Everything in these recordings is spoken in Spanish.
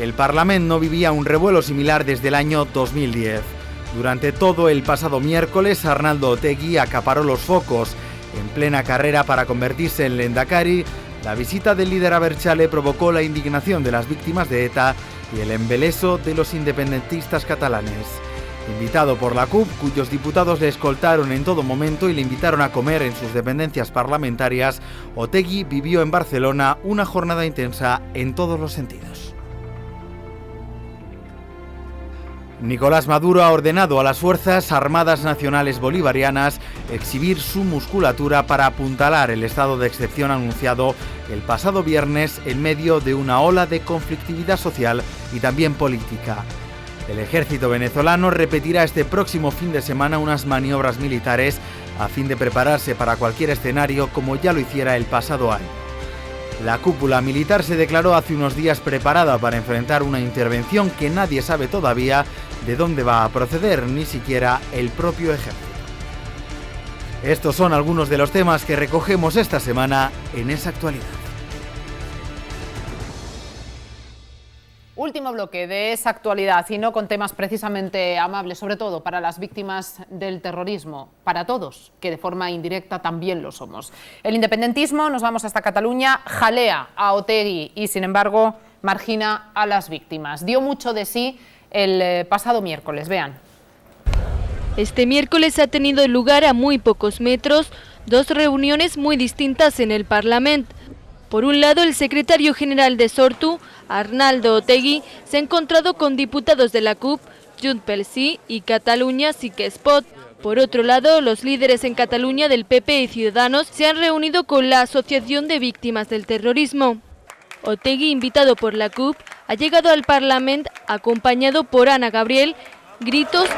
El Parlament no vivía un revuelo similar desde el año 2010. Durante todo el pasado miércoles, Arnaldo Otegi acaparó los focos. En plena carrera para convertirse en lehendakari, la visita del líder abertzale provocó la indignación de las víctimas de ETA y el embeleso de los independentistas catalanes. Invitado por la CUP, cuyos diputados le escoltaron en todo momento y le invitaron a comer en sus dependencias parlamentarias, Otegi vivió en Barcelona una jornada intensa en todos los sentidos. Nicolás Maduro ha ordenado a las Fuerzas Armadas Nacionales Bolivarianas exhibir su musculatura para apuntalar el estado de excepción anunciado el pasado viernes en medio de una ola de conflictividad social y también política. El ejército venezolano repetirá este próximo fin de semana unas maniobras militares a fin de prepararse para cualquier escenario como ya lo hiciera el pasado año. La cúpula militar se declaró hace unos días preparada para enfrentar una intervención que nadie sabe todavía de dónde va a proceder, ni siquiera el propio ejército. Estos son algunos de los temas que recogemos esta semana en Esa Actualidad. Último bloque de Esa Actualidad, y no con temas precisamente amables, sobre todo para las víctimas del terrorismo, para todos, que de forma indirecta también lo somos. El independentismo, nos vamos hasta Cataluña, jalea a Otegi y, sin embargo, margina a las víctimas. Dio mucho de sí el pasado miércoles, vean. Este miércoles ha tenido lugar a muy pocos metros dos reuniones muy distintas en el Parlamento. Por un lado, el secretario general de Sortu, Arnaldo Otegi, se ha encontrado con diputados de la CUP, Junts pel Sí y Catalunya Sí que es Pot. Por otro lado, los líderes en Cataluña del PP y Ciudadanos se han reunido con la Asociación de Víctimas del Terrorismo. Otegi, invitado por la CUP, ha llegado al Parlamento acompañado por Ana Gabriel, gritos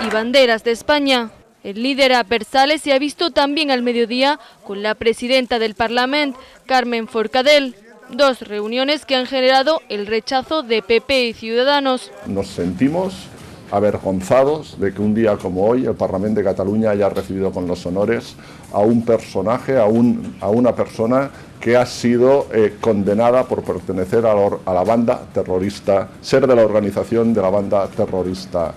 y banderas de España. El líder abertzale se ha visto también al mediodía con la presidenta del Parlamento, Carmen Forcadell. Dos reuniones que han generado el rechazo de PP y Ciudadanos. Nos sentimos avergonzados de que un día como hoy el Parlamento de Cataluña haya recibido con los honores a un personaje, a una persona que ha sido condenada por pertenecer a la banda terrorista, ser de la organización de la banda terrorista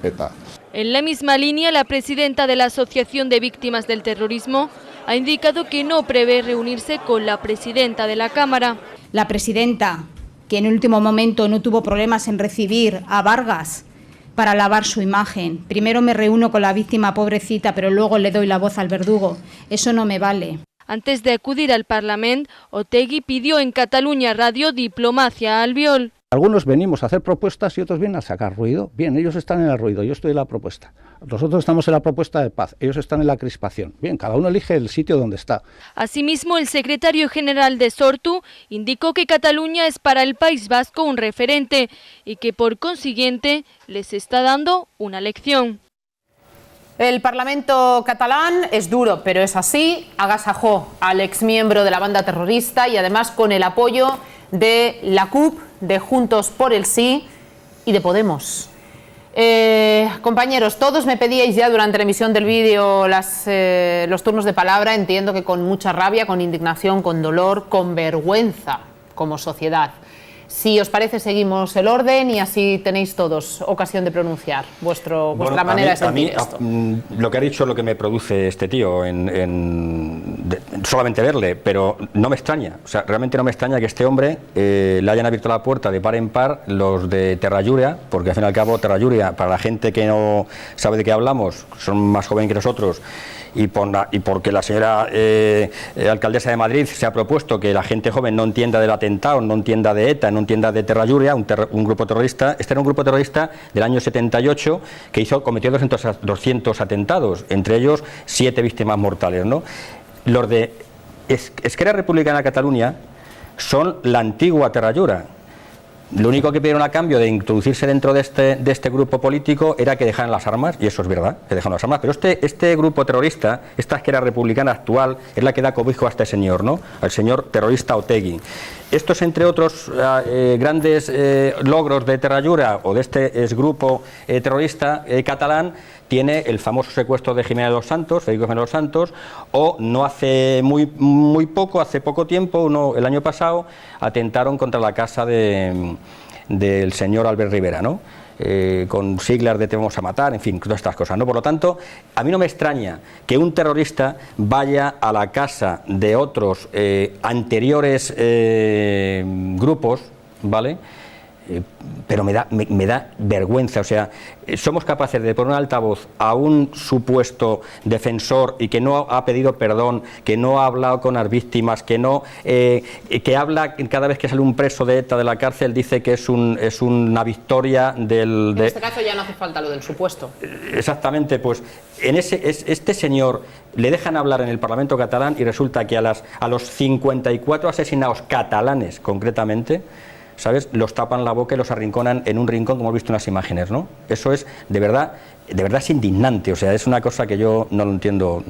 ETA. En la misma línea, la presidenta de la Asociación de Víctimas del Terrorismo ha indicado que no prevé reunirse con la presidenta de la Cámara. La presidenta, que en el último momento no tuvo problemas en recibir a Vargas para lavar su imagen. Primero me reúno con la víctima pobrecita, pero luego le doy la voz al verdugo. Eso no me vale. Antes de acudir al Parlamento, Otegi pidió en Cataluña Radio diplomacia a Albiol. Algunos venimos a hacer propuestas y otros vienen a sacar ruido. Bien, ellos están en el ruido, yo estoy en la propuesta. Nosotros estamos en la propuesta de paz, ellos están en la crispación. Bien, cada uno elige el sitio donde está. Asimismo, el secretario general de Sortu indicó que Cataluña es para el País Vasco un referente y que por consiguiente les está dando una lección. El Parlamento catalán es duro, pero es así. Agasajó al exmiembro de la banda terrorista y además con el apoyo de la CUP, de Juntos por el Sí y de Podemos. Compañeros, todos me pedíais ya durante la emisión del vídeo los turnos de palabra. Entiendo que con mucha rabia, con indignación, con dolor, con vergüenza como sociedad. Si os parece, seguimos el orden y así tenéis todos ocasión de pronunciar vuestra manera de sentir esto. Lo que ha dicho es lo que me produce este tío, solamente verle, pero no me extraña, o sea, realmente no me extraña que este hombre le hayan abierto la puerta de par en par los de Terra Llúria, porque al fin y al cabo Terra Llúria, para la gente que no sabe de qué hablamos, son más jóvenes que nosotros, y porque la señora alcaldesa de Madrid se ha propuesto que la gente joven no entienda del atentado, no entienda de ETA, no entienda de Terra Llúria, un grupo terrorista. Este era un grupo terrorista del año 78 que cometió 200 atentados, entre ellos 7 víctimas mortales, ¿no? Los de Esquerra Republicana de Cataluña son la antigua Terra Llúria. Lo único que pidieron a cambio de introducirse dentro de este grupo político era que dejaran las armas, y eso es verdad, que dejaron las armas, pero este grupo terrorista, esta Esquerra Republicana actual, es la que da cobijo a este señor, ¿no? Al señor terrorista Otegi. Estos, entre otros grandes logros de Terra Llúria o de este exgrupo terrorista catalán, tiene el famoso secuestro de Jiménez de los Santos, Federico Jiménez de los Santos, o no hace muy poco, hace poco tiempo, el año pasado, atentaron contra la casa del señor Albert Rivera, ¿no? Con siglas de te vamos a matar, en fin, todas estas cosas, ¿no? Por lo tanto, a mí no me extraña que un terrorista vaya a la casa de otros anteriores grupos, ¿vale? Pero me da vergüenza, o sea, somos capaces de poner un altavoz a un supuesto defensor y que no ha pedido perdón, que no ha hablado con las víctimas, que habla cada vez que sale un preso de ETA de la cárcel, dice que es una victoria del... En este caso ya no hace falta lo del supuesto. Exactamente, pues este señor le dejan hablar en el Parlamento catalán y resulta que a los 54 asesinados catalanes concretamente, ¿sabes?, los tapan la boca y los arrinconan en un rincón, como hemos visto en las imágenes, ¿no? Eso es, de verdad es indignante, o sea, es una cosa que yo no lo entiendo,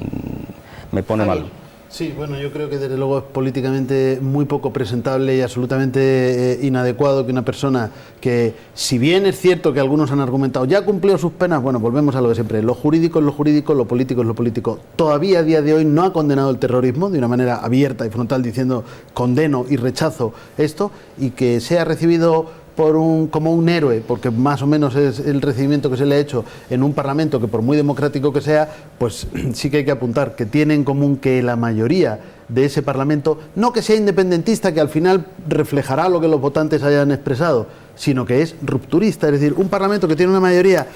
me pone mal. Sí, bueno, yo creo que desde luego es políticamente muy poco presentable y absolutamente inadecuado que una persona que, si bien es cierto que algunos han argumentado, ya cumplió sus penas, bueno, volvemos a lo de siempre, lo jurídico es lo jurídico, lo político es lo político. Todavía a día de hoy no ha condenado el terrorismo de una manera abierta y frontal diciendo condeno y rechazo esto, y que sea recibido como un héroe, porque más o menos es el recibimiento que se le ha hecho en un parlamento que, por muy democrático que sea, pues sí que hay que apuntar que tiene en común que la mayoría de ese parlamento, no que sea independentista, que al final reflejará lo que los votantes hayan expresado, sino que es rupturista, es decir, un parlamento que tiene una mayoría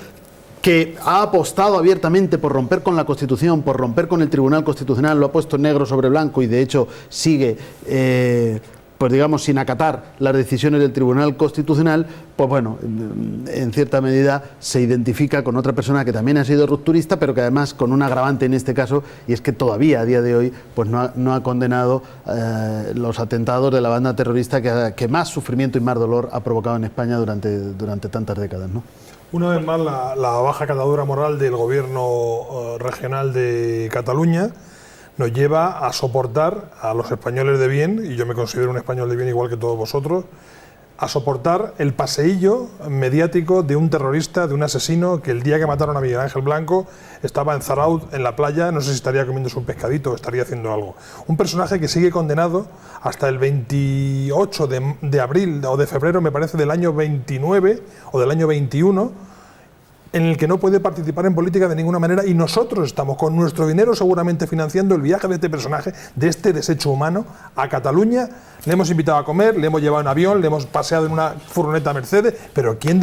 que ha apostado abiertamente por romper con la Constitución, por romper con el Tribunal Constitucional, lo ha puesto negro sobre blanco y de hecho sigue pues digamos, sin acatar las decisiones del Tribunal Constitucional, pues bueno, en cierta medida se identifica con otra persona que también ha sido rupturista, pero que además con un agravante en este caso, y es que todavía a día de hoy pues no ha condenado los atentados de la banda terrorista que más sufrimiento y más dolor ha provocado en España durante tantas décadas, ¿no? Una vez más, la baja catadura moral del gobierno regional de Cataluña nos lleva a soportar a los españoles de bien, y yo me considero un español de bien igual que todos vosotros, a soportar el paseillo mediático de un terrorista, de un asesino, que el día que mataron a Miguel Ángel Blanco estaba en Zaraut, en la playa, no sé si estaría comiéndose un pescadito o estaría haciendo algo. Un personaje que sigue condenado hasta el 28 de abril o de febrero, me parece, del año 29 o del año 21, en el que no puede participar en política de ninguna manera, y nosotros estamos con nuestro dinero seguramente financiando el viaje de este personaje, de este desecho humano, a Cataluña. Le hemos invitado a comer, le hemos llevado en avión, le hemos paseado en una furgoneta Mercedes, pero ¿quién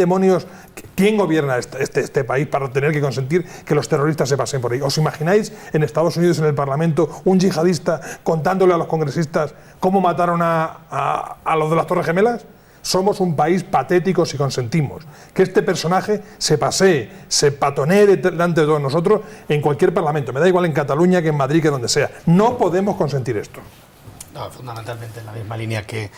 gobierna este país para tener que consentir que los terroristas se pasen por ahí? ¿Os imagináis en Estados Unidos, en el Parlamento, un yihadista contándole a los congresistas cómo mataron a los de las Torres Gemelas? Somos un país patético si consentimos que este personaje se pasee, se patonee delante de todos nosotros en cualquier parlamento. Me da igual en Cataluña que en Madrid, que donde sea. No podemos consentir esto. No, fundamentalmente en la misma línea que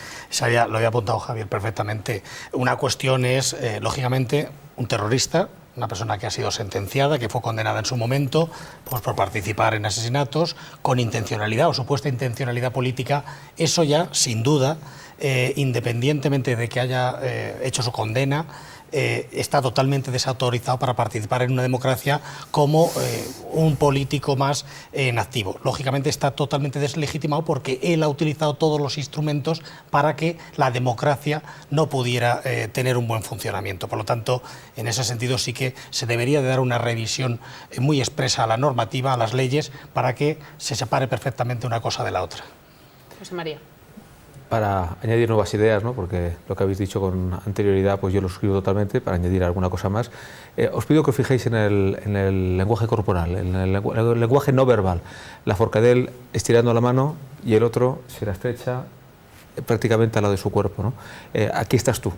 lo había apuntado Javier perfectamente. Una cuestión es, lógicamente, un terrorista, una persona que ha sido sentenciada, que fue condenada en su momento pues, por participar en asesinatos con intencionalidad o supuesta intencionalidad política. Eso ya, sin duda, independientemente de que haya hecho su condena, está totalmente desautorizado para participar en una democracia como un político más en activo. Lógicamente está totalmente deslegitimado porque él ha utilizado todos los instrumentos para que la democracia no pudiera tener un buen funcionamiento. Por lo tanto, en ese sentido sí que se debería de dar una revisión muy expresa a la normativa, a las leyes, para que se separe perfectamente una cosa de la otra. José María. Para añadir nuevas ideas, ¿no? Porque lo que habéis dicho con anterioridad, pues yo lo suscribo totalmente, para añadir alguna cosa más. Os pido que os fijéis en el lenguaje corporal, en el lenguaje no verbal. La Forcadell estirando la mano y el otro se la estrecha prácticamente al lado de su cuerpo, ¿no? Aquí estás tú,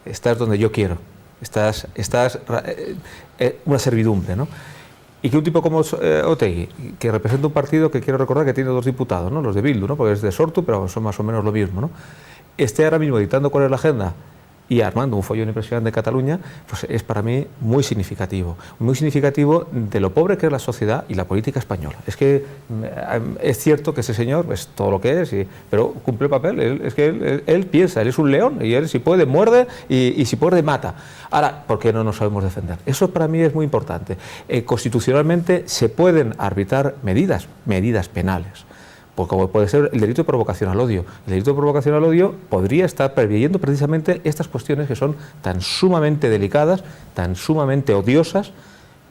estás donde yo quiero, estás una servidumbre, ¿no? Y que un tipo como Otegi, que representa un partido que quiero recordar que tiene 2 diputados, ¿no? Los de Bildu, ¿no? Porque es de Sortu, pero son más o menos lo mismo, ¿no? Esté ahora mismo dictando cuál es la agenda y armando un follón impresionante de Cataluña, pues es para mí muy significativo de lo pobre que es la sociedad y la política española. Es que es cierto que ese señor es todo lo que es, pero cumple el papel. Él piensa, él es un león y él si puede muerde y si puede mata. Ahora, ¿por qué no nos sabemos defender? Eso para mí es muy importante. Constitucionalmente se pueden arbitrar medidas penales, como puede ser el delito de provocación al odio. El delito de provocación al odio podría estar preveyendo precisamente estas cuestiones que son tan sumamente delicadas, tan sumamente odiosas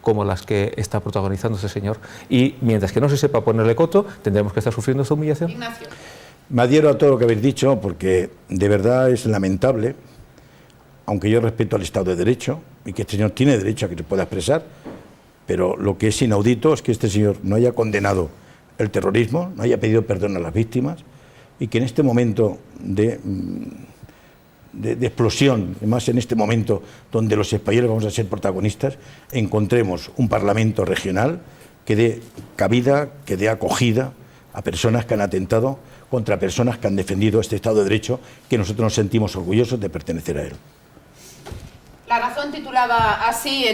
como las que está protagonizando ese señor. Y mientras que no se sepa ponerle coto, tendremos que estar sufriendo esta humillación. Ignacio. Me adhiero a todo lo que habéis dicho, porque de verdad es lamentable, aunque yo respeto al Estado de Derecho y que este señor tiene derecho a que se pueda expresar, pero lo que es inaudito es que este señor no haya condenado el terrorismo, no haya pedido perdón a las víctimas y que en este momento de explosión, además en este momento donde los españoles vamos a ser protagonistas, encontremos un Parlamento regional que dé cabida, que dé acogida a personas que han atentado contra personas que han defendido este Estado de Derecho, que nosotros nos sentimos orgullosos de pertenecer a él. La Razón titulaba así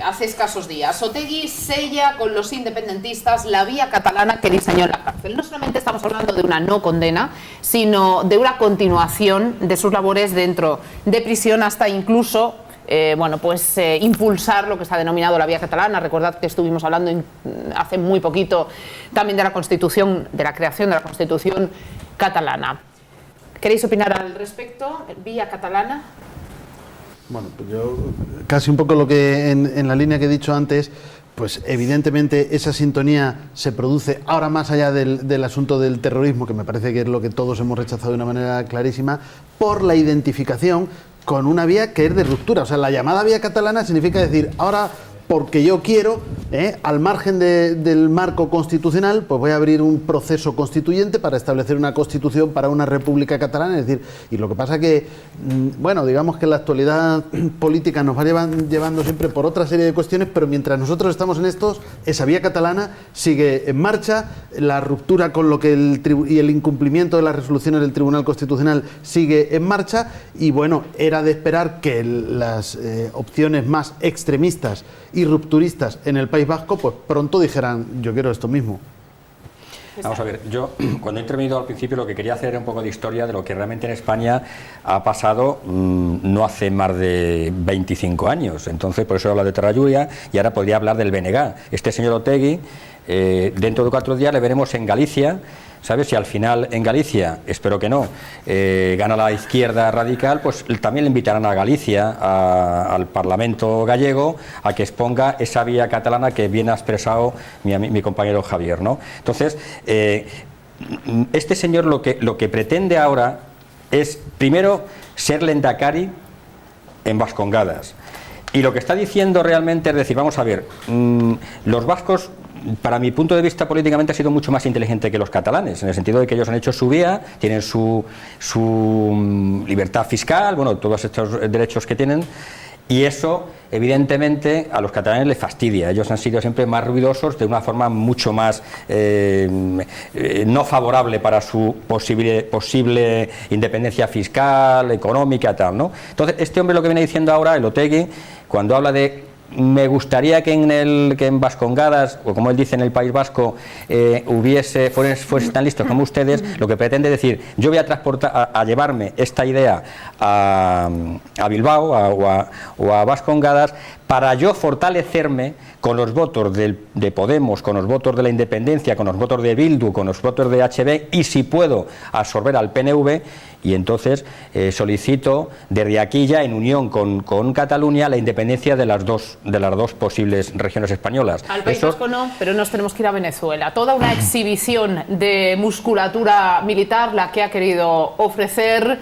hace escasos días: Otegi sella con los independentistas la vía catalana que diseñó la cárcel. No solamente estamos hablando de una no condena, sino de una continuación de sus labores dentro de prisión hasta incluso impulsar lo que se ha denominado la vía catalana. Recordad que estuvimos hablando hace muy poquito también de la Constitución, de la creación de la Constitución catalana. ¿Queréis opinar al respecto? ¿Vía catalana? Bueno, pues yo casi un poco lo que en la línea que he dicho antes, pues evidentemente esa sintonía se produce ahora más allá del asunto del terrorismo, que me parece que es lo que todos hemos rechazado de una manera clarísima, por la identificación con una vía que es de ruptura. O sea, la llamada vía catalana significa decir, ahora porque yo quiero, al margen del marco constitucional, pues voy a abrir un proceso constituyente para establecer una constitución para una república catalana. Es decir, y lo que pasa que, digamos que la actualidad política nos va llevando siempre por otra serie de cuestiones, pero mientras nosotros estamos en estos, esa vía catalana sigue en marcha, la ruptura con lo que el incumplimiento de las resoluciones del Tribunal Constitucional sigue en marcha, y bueno, era de esperar que las opciones más extremistas y rupturistas en el País Vasco, pues pronto dijeran, yo quiero esto mismo. Vamos a ver, yo cuando he intervenido al principio lo que quería hacer era un poco de historia de lo que realmente en España ha pasado no hace más de 25 años. Entonces, por eso habla de Terralluria y ahora podría hablar del BNG. Este señor Otegi, dentro de 4 días le veremos en Galicia. ¿Sabes? Si al final en Galicia, espero que no, gana la izquierda radical, pues también le invitarán a Galicia, al Parlamento gallego, a que exponga esa vía catalana que bien ha expresado mi compañero Javier, ¿no? Entonces, este señor lo que pretende ahora es, primero, ser lehendakari en Vascongadas. Y lo que está diciendo realmente es decir, vamos a ver, los vascos, para mi punto de vista, políticamente ha sido mucho más inteligente que los catalanes, en el sentido de que ellos han hecho su vía, tienen su libertad fiscal, todos estos derechos que tienen, y eso evidentemente a los catalanes les fastidia. Ellos han sido siempre más ruidosos de una forma mucho más no favorable para su posible independencia fiscal, económica, tal, ¿no? Entonces, este hombre lo que viene diciendo ahora, el Otegi, cuando habla de me gustaría que en Vascongadas, o como él dice en el País Vasco, fuese tan listos como ustedes, lo que pretende decir, yo voy a transportar, a llevarme esta idea a Bilbao o a Vascongadas, para yo fortalecerme con los votos de Podemos, con los votos de la Independencia, con los votos de Bildu, con los votos de HB, y si puedo absorber al PNV, y entonces solicito desde aquí ya, en unión con Cataluña, la independencia de las dos posibles regiones españolas. Al País Vasco no, pero nos tenemos que ir a Venezuela. Toda una exhibición de musculatura militar la que ha querido ofrecer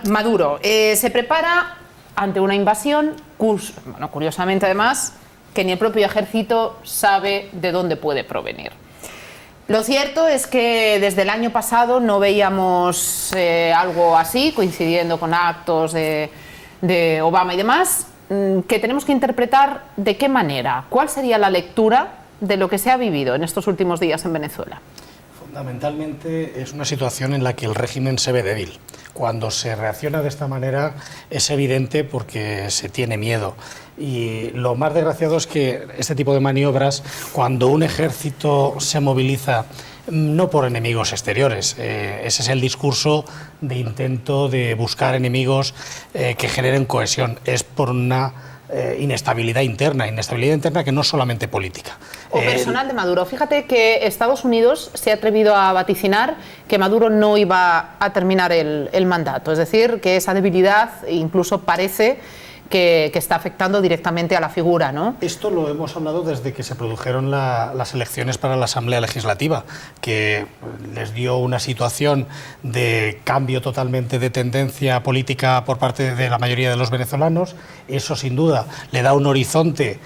Maduro. Se prepara ante una invasión, curiosamente además, que ni el propio ejército sabe de dónde puede provenir. Lo cierto es que desde el año pasado no veíamos algo así, coincidiendo con actos de Obama y demás, que tenemos que interpretar de qué manera. ¿Cuál sería la lectura de lo que se ha vivido en estos últimos días en Venezuela? Fundamentalmente es una situación en la que el régimen se ve débil. Cuando se reacciona de esta manera es evidente porque se tiene miedo. Y lo más desgraciado es que este tipo de maniobras, cuando un ejército se moviliza no por enemigos exteriores, ese es el discurso de intento de buscar enemigos que generen cohesión, es por una inestabilidad interna que no es solamente política. O personal de Maduro. Fíjate que Estados Unidos se ha atrevido a vaticinar que Maduro no iba a terminar el mandato, es decir, que esa debilidad incluso parece que está afectando directamente a la figura, ¿no? Esto lo hemos hablado desde que se produjeron las elecciones para la Asamblea Legislativa, que les dio una situación de cambio totalmente de tendencia política por parte de la mayoría de los venezolanos. Eso sin duda le da un horizonte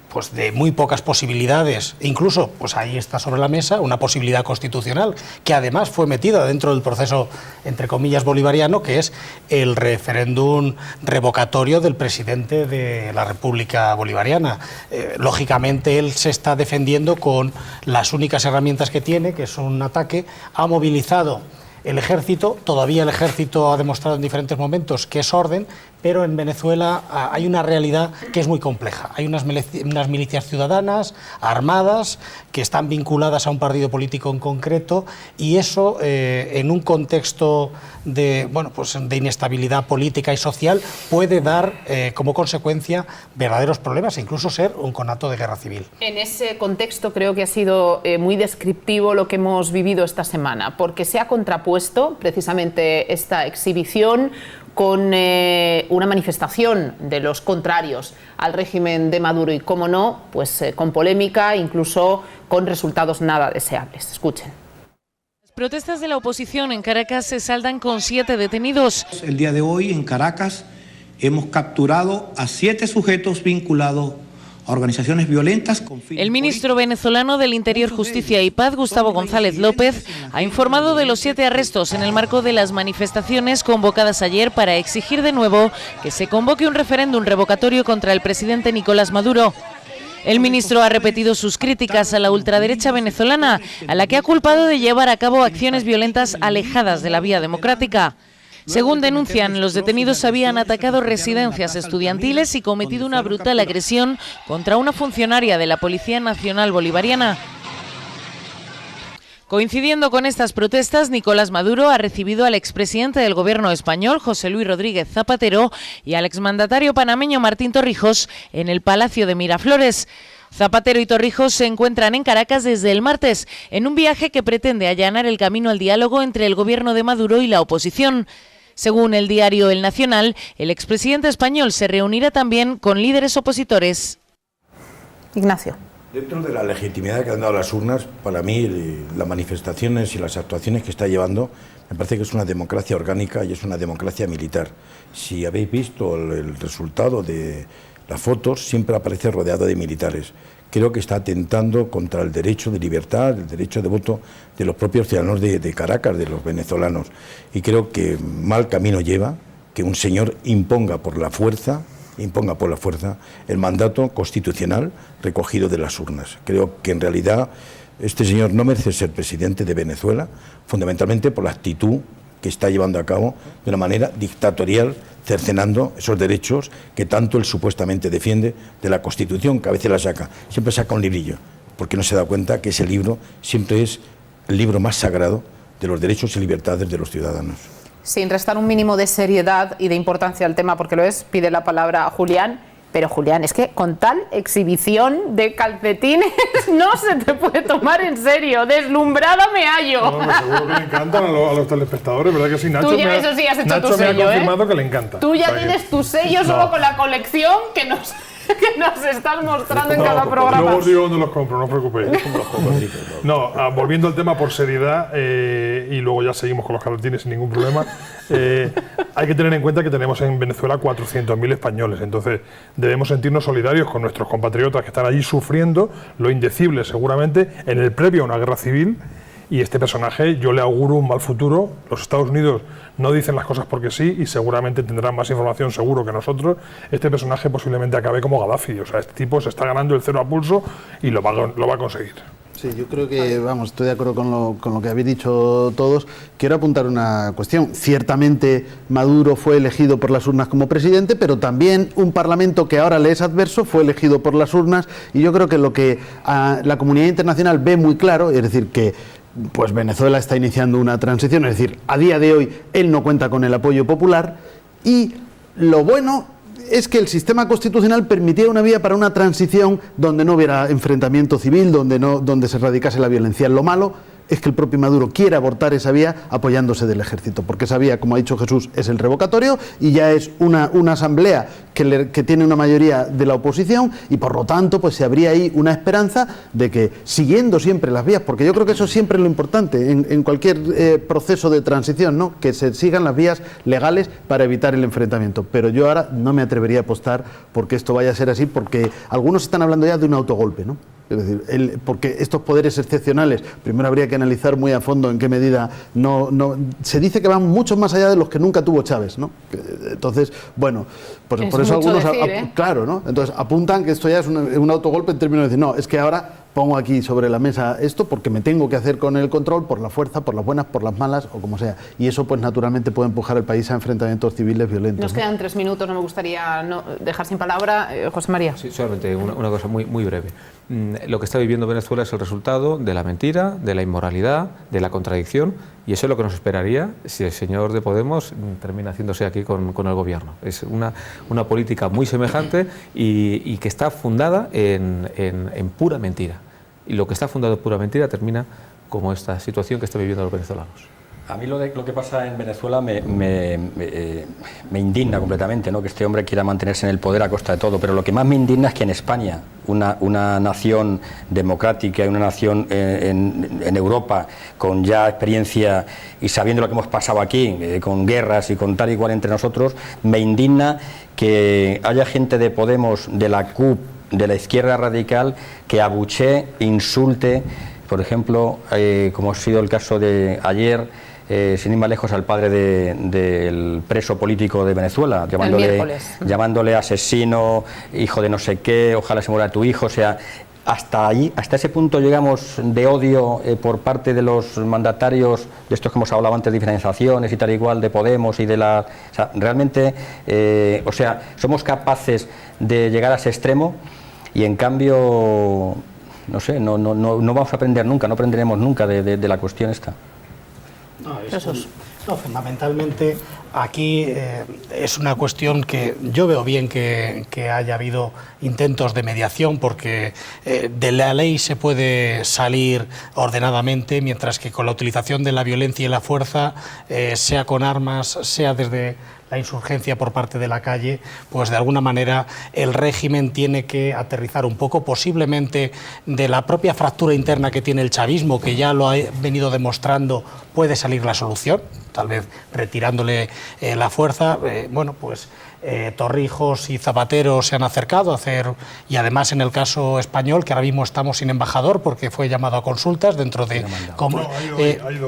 pues de muy pocas posibilidades, incluso pues ahí está sobre la mesa una posibilidad constitucional que además fue metida dentro del proceso entre comillas bolivariano, que es el referéndum revocatorio del presidente de la República Bolivariana. Lógicamente él se está defendiendo con las únicas herramientas que tiene, que es un ataque. Ha movilizado el ejército, todavía el ejército ha demostrado en diferentes momentos que es orden, pero en Venezuela hay una realidad que es muy compleja. Hay unas milicias ciudadanas, armadas, que están vinculadas a un partido político en concreto, y eso en un contexto de, bueno, pues de inestabilidad política y social puede dar como consecuencia verdaderos problemas e incluso ser un conato de guerra civil. En ese contexto creo que ha sido muy descriptivo lo que hemos vivido esta semana, porque se ha contrapuesto precisamente esta exhibición con una manifestación de los contrarios al régimen de Maduro y, cómo no, pues con polémica, incluso con resultados nada deseables. Escuchen. Las protestas de la oposición en Caracas se saldan con 7 detenidos. El día de hoy en Caracas hemos capturado a 7 sujetos vinculados a organizaciones violentas. El ministro venezolano del Interior, Justicia y Paz, Gustavo González López, ha informado de los 7 arrestos en el marco de las manifestaciones convocadas ayer para exigir de nuevo que se convoque un referéndum revocatorio contra el presidente Nicolás Maduro. El ministro ha repetido sus críticas a la ultraderecha venezolana, a la que ha culpado de llevar a cabo acciones violentas alejadas de la vía democrática. Según denuncian, los detenidos habían atacado residencias estudiantiles y cometido una brutal agresión contra una funcionaria de la Policía Nacional Bolivariana. Coincidiendo con estas protestas, Nicolás Maduro ha recibido al expresidente del gobierno español, José Luis Rodríguez Zapatero, y al exmandatario panameño Martín Torrijos en el Palacio de Miraflores. Zapatero y Torrijos se encuentran en Caracas desde el martes, en un viaje que pretende allanar el camino al diálogo entre el gobierno de Maduro y la oposición. Según el diario El Nacional, el expresidente español se reunirá también con líderes opositores. Ignacio. Dentro de la legitimidad que han dado las urnas, para mí las manifestaciones y las actuaciones que está llevando, me parece que es una democracia orgánica y es una democracia militar. Si habéis visto el resultado de las fotos, siempre aparece rodeado de militares. Creo que está atentando contra el derecho de libertad, el derecho de voto de los propios ciudadanos de Caracas, de los venezolanos. Y creo que mal camino lleva que un señor imponga por la fuerza el mandato constitucional recogido de las urnas. Creo que en realidad este señor no merece ser presidente de Venezuela, fundamentalmente por la actitud que está llevando a cabo de una manera dictatorial, cercenando esos derechos que tanto él supuestamente defiende de la Constitución, que a veces la saca. Siempre saca un librillo, porque no se da cuenta que ese libro siempre es el libro más sagrado de los derechos y libertades de los ciudadanos. Sin restar un mínimo de seriedad y de importancia al tema, porque lo es, pide la palabra a Julián. Pero Julián, es que con tal exhibición de calcetines no se te puede tomar en serio. Deslumbrada me hallo. No, seguro que le encantan a los telespectadores, ¿verdad que sí? Nacho, tú ya, eso sí, has hecho Nacho tu sello, me ha confirmado que le encanta. Tú ya tienes tu sello solo con la colección que nos estás mostrando en cada programa. Luego os digo dónde los compro, no os preocupéis. No, volviendo al tema por seriedad, y luego ya seguimos con los calcetines sin ningún problema. Hay que tener en cuenta que tenemos en Venezuela 400.000 españoles, entonces debemos sentirnos solidarios con nuestros compatriotas que están allí sufriendo lo indecible seguramente en el previo a una guerra civil, y este personaje yo le auguro un mal futuro. Los Estados Unidos no dicen las cosas porque sí y seguramente tendrán más información seguro que nosotros. Este personaje posiblemente acabe como Gaddafi, o sea, este tipo se está ganando el cero a pulso y lo va a conseguir. Sí, yo creo que, vamos, estoy de acuerdo con lo que habéis dicho todos. Quiero apuntar una cuestión. Ciertamente Maduro fue elegido por las urnas como presidente, pero también un parlamento que ahora le es adverso fue elegido por las urnas, y yo creo que lo que la comunidad internacional ve muy claro, es decir, que pues Venezuela está iniciando una transición, es decir, a día de hoy él no cuenta con el apoyo popular, y lo bueno es que el sistema constitucional permitía una vía para una transición donde no hubiera enfrentamiento civil, donde se erradicase la violencia. Lo malo es que el propio Maduro quiere abortar esa vía apoyándose del ejército, porque esa vía, como ha dicho Jesús, es el revocatorio, y ya es una asamblea que tiene una mayoría de la oposición, y por lo tanto pues se abría ahí una esperanza de que, siguiendo siempre las vías, porque yo creo que eso siempre es lo importante en cualquier proceso de transición, ¿no?, que se sigan las vías legales para evitar el enfrentamiento. Pero yo ahora no me atrevería a apostar porque esto vaya a ser así, porque algunos están hablando ya de un autogolpe, ¿no? Es decir, porque estos poderes excepcionales, primero habría que analizar muy a fondo en qué medida se dice que van mucho más allá de los que nunca tuvo Chávez, ¿no? Entonces, bueno, pues por eso algunos, claro, ¿no? Entonces apuntan que esto ya es un autogolpe en términos de decir, no, es que ahora pongo aquí sobre la mesa esto porque me tengo que hacer con el control por la fuerza, por las buenas, por las malas o como sea. Y eso pues naturalmente puede empujar al país a enfrentamientos civiles violentos. Nos quedan 3 minutos, no me gustaría dejar sin palabra. José María. Sí, solamente una cosa muy breve. Lo que está viviendo Venezuela es el resultado de la mentira, de la inmoralidad, de la contradicción, y eso es lo que nos esperaría si el señor de Podemos termina haciéndose aquí con el gobierno. Es una política muy semejante y que está fundada en pura mentira. Y lo que está fundado en pura mentira termina como esta situación que están viviendo los venezolanos. A mí lo que pasa en Venezuela me indigna completamente, ¿no?, que este hombre quiera mantenerse en el poder a costa de todo, pero lo que más me indigna es que en España, una nación democrática y una nación en Europa con ya experiencia y sabiendo lo que hemos pasado aquí, con guerras y con tal y cual entre nosotros, me indigna que haya gente de Podemos, de la CUP, de la izquierda radical, que abuchee, insulte, por ejemplo, como ha sido el caso de ayer, sin ir más lejos, al padre del preso político de Venezuela, llamándole asesino, hijo de no sé qué, ojalá se muera tu hijo. O sea, hasta ese punto llegamos de odio por parte de los mandatarios de estos que hemos hablado antes, de diferenciaciones y tal igual, de Podemos y de la... O sea, realmente, somos capaces de llegar a ese extremo y en cambio, no sé, no vamos a aprender nunca, no aprenderemos nunca de la cuestión esta. Fundamentalmente aquí es una cuestión que yo veo bien que haya habido intentos de mediación, porque de la ley se puede salir ordenadamente, mientras que con la utilización de la violencia y la fuerza, sea con armas, sea desde la insurgencia por parte de la calle, pues de alguna manera el régimen tiene que aterrizar un poco, posiblemente de la propia fractura interna que tiene el chavismo, que ya lo ha venido demostrando, puede salir la solución, tal vez retirándole la fuerza. Torrijos y Zapatero se han acercado a hacer, y además en el caso español, que ahora mismo estamos sin embajador porque fue llamado a consultas dentro de...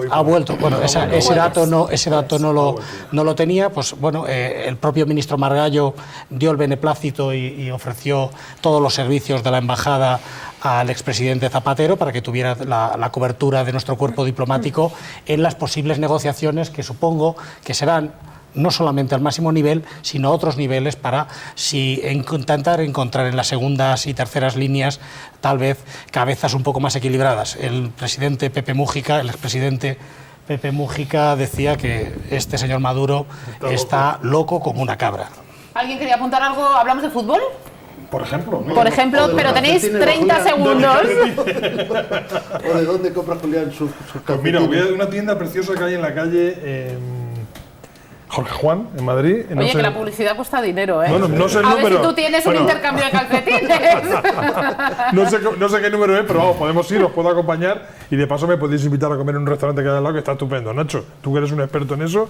ha vuelto, bueno, ese dato no lo tenía, pues bueno, el propio ministro Margallo dio el beneplácito y ofreció todos los servicios de la embajada al expresidente Zapatero para que tuviera la cobertura de nuestro cuerpo diplomático en las posibles negociaciones que supongo que serán no solamente al máximo nivel, sino a otros niveles para intentar encontrar en las segundas y terceras líneas tal vez cabezas un poco más equilibradas. El expresidente Pepe Mújica decía que este señor Maduro está loco como una cabra. ¿Alguien quería apuntar algo? ¿Hablamos de fútbol? Por ejemplo, pero tenéis 30 segundos. ¿O de dónde compra Julián sus pues mira, voy a una tienda preciosa que hay en la calle Jorge Juan, en Madrid. Oye, que la publicidad cuesta dinero, ¿eh? No sé el número. A ver si tú tienes un intercambio de calcetines. no sé qué número es, pero vamos, podemos ir, os puedo acompañar y de paso me podéis invitar a comer en un restaurante que hay al lado que está estupendo. Nacho, tú que eres un experto en eso,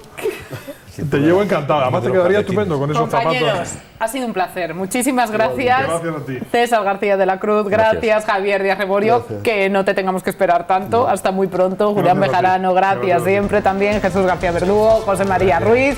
te llevo encantado. Además te quedaría estupendo con esos zapatos. Ha sido un placer. Muchísimas gracias. Gracias a ti. César García de la Cruz, gracias. Javier Díaz Reborio, que no te tengamos que esperar tanto. Hasta muy pronto. Julián Bejarano, gracias siempre también. Jesús García Verdugo, José María Ruiz.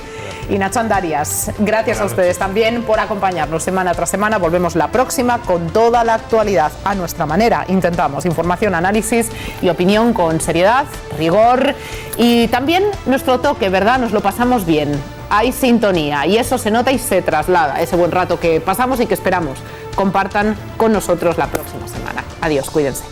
y Nacho Andarias. Gracias a ustedes también por acompañarnos semana tras semana. Volvemos la próxima con toda la actualidad a nuestra manera. Intentamos información, análisis y opinión con seriedad, rigor y también nuestro toque, ¿verdad? Nos lo pasamos bien. Hay sintonía y eso se nota y se traslada, ese buen rato que pasamos y que esperamos compartan con nosotros la próxima semana. Adiós, cuídense.